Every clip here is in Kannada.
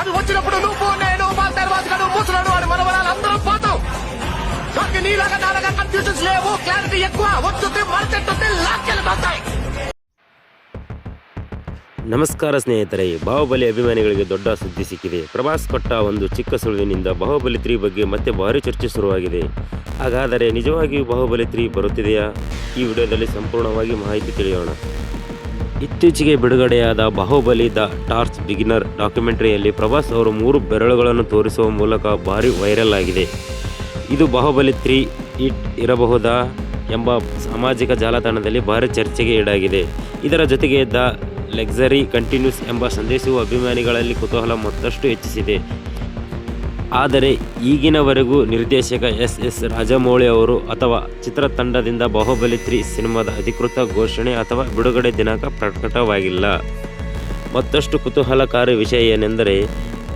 అది వచ్చినప్పుడు నువ్వు నేను మా తర్వాత ముసలాడు వాడి మనవరాలు అందరూ పోతాం. నాకు నీలాగా నాలాగా కన్ఫ్యూజన్స్ లేవు, క్లారిటీ ఎక్కువ. వచ్చుద్ది మరచెట్టుంది లాక్కెళ్ళిపోతాయి. ನಮಸ್ಕಾರ ಸ್ನೇಹಿತರೆ, ಬಾಹುಬಲಿ ಅಭಿಮಾನಿಗಳಿಗೆ ದೊಡ್ಡ ಸುದ್ದಿ ಸಿಕ್ಕಿದೆ. ಪ್ರಭಾಸ್ ಕೊಟ್ಟ ಒಂದು ಚಿಕ್ಕ ಸುಳಿವಿನಿಂದ ಬಾಹುಬಲಿ 3 ಬಗ್ಗೆ ಮತ್ತೆ ಭಾರಿ ಚರ್ಚೆ ಶುರುವಾಗಿದೆ. ಹಾಗಾದರೆ ನಿಜವಾಗಿಯೂ ಬಾಹುಬಲಿ 3 ಬರುತ್ತಿದೆಯಾ? ಈ ವಿಡಿಯೋದಲ್ಲಿ ಸಂಪೂರ್ಣವಾಗಿ ಮಾಹಿತಿ ತಿಳಿಯೋಣ. ಇತ್ತೀಚೆಗೆ ಬಿಡುಗಡೆಯಾದ ಬಾಹುಬಲಿ ದ ಟಾರ್ಚ್ ಬಿಗಿನರ್ ಡಾಕ್ಯುಮೆಂಟರಿಯಲ್ಲಿ ಪ್ರಭಾಸ್ ಅವರು 3 ಬೆರಳುಗಳನ್ನು ತೋರಿಸುವ ಮೂಲಕ ಭಾರಿ ವೈರಲ್ ಆಗಿದೆ. ಇದು ಬಾಹುಬಲಿ 3 ಹಿಟ್ ಇರಬಹುದಾ ಎಂಬ ಸಾಮಾಜಿಕ ಜಾಲತಾಣದಲ್ಲಿ ಭಾರಿ ಚರ್ಚೆಗೆ ಈಡಾಗಿದೆ. ಇದರ ಜೊತೆಗೆ ದ ಲಕ್ಸರಿ ಕಂಟಿನ್ಯೂಸ್ ಎಂಬ ಸಂದೇಶವು ಅಭಿಮಾನಿಗಳಲ್ಲಿ ಕುತೂಹಲ ಮತ್ತಷ್ಟು ಹೆಚ್ಚಿಸಿದೆ. ಆದರೆ ಈಗಿನವರೆಗೂ ನಿರ್ದೇಶಕ ಎಸ್ ರಾಜಮೌಳಿ ಅವರು ಅಥವಾ ಚಿತ್ರತಂಡದಿಂದ ಬಾಹುಬಲಿ 3 ಸಿನಿಮಾದ ಅಧಿಕೃತ ಘೋಷಣೆ ಅಥವಾ ಬಿಡುಗಡೆ ದಿನಾಂಕ ಪ್ರಕಟವಾಗಿಲ್ಲ. ಮತ್ತಷ್ಟು ಕುತೂಹಲಕಾರಿ ವಿಷಯ ಏನೆಂದರೆ,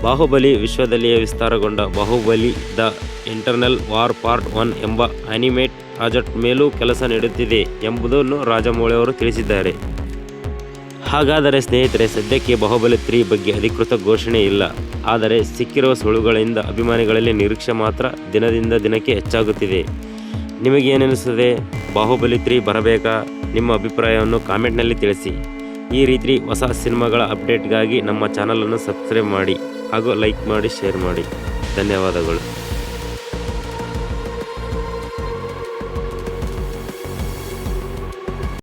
ಬಾಹುಬಲಿ ವಿಶ್ವದಲ್ಲಿಯೇ ವಿಸ್ತಾರಗೊಂಡ Baahubali the internal war part 1 ಎಂಬ ಅನಿಮೇಟ್ ಪ್ರಾಜೆಕ್ಟ್ ಮೇಲೂ ಕೆಲಸ ನಡೆಯುತ್ತಿದೆ ಎಂಬುದನ್ನು ರಾಜಮೌಳಿ ಅವರು ತಿಳಿಸಿದ್ದಾರೆ. ಹಾಗಾದರೆ ಸ್ನೇಹಿತರೆ, ಸದ್ಯಕ್ಕೆ ಬಾಹುಬಲಿ 3 ಬಗ್ಗೆ ಅಧಿಕೃತ ಘೋಷಣೆ ಇಲ್ಲ. ಆದರೆ ಸಿಕ್ಕಿರುವ ಸುಳುಗಳಿಂದ ಅಭಿಮಾನಿಗಳಲ್ಲಿ ನಿರೀಕ್ಷೆ ಮಾತ್ರ ದಿನದಿಂದ ದಿನಕ್ಕೆ ಹೆಚ್ಚಾಗುತ್ತಿದೆ. ನಿಮಗೇನೆನಿಸುತ್ತದೆ? ಬಾಹುಬಲಿ 3 ಬರಬೇಕಾ? ನಿಮ್ಮ ಅಭಿಪ್ರಾಯವನ್ನು ಕಾಮೆಂಟ್ನಲ್ಲಿ ತಿಳಿಸಿ. ಈ ರೀತಿ ಹೊಸ ಸಿನಿಮಾಗಳ ಅಪ್ಡೇಟ್ಗಾಗಿ ನಮ್ಮ ಚಾನಲನ್ನು ಸಬ್ಸ್ಕ್ರೈಬ್ ಮಾಡಿ ಹಾಗೂ ಲೈಕ್ ಮಾಡಿ, ಶೇರ್ ಮಾಡಿ. ಧನ್ಯವಾದಗಳು.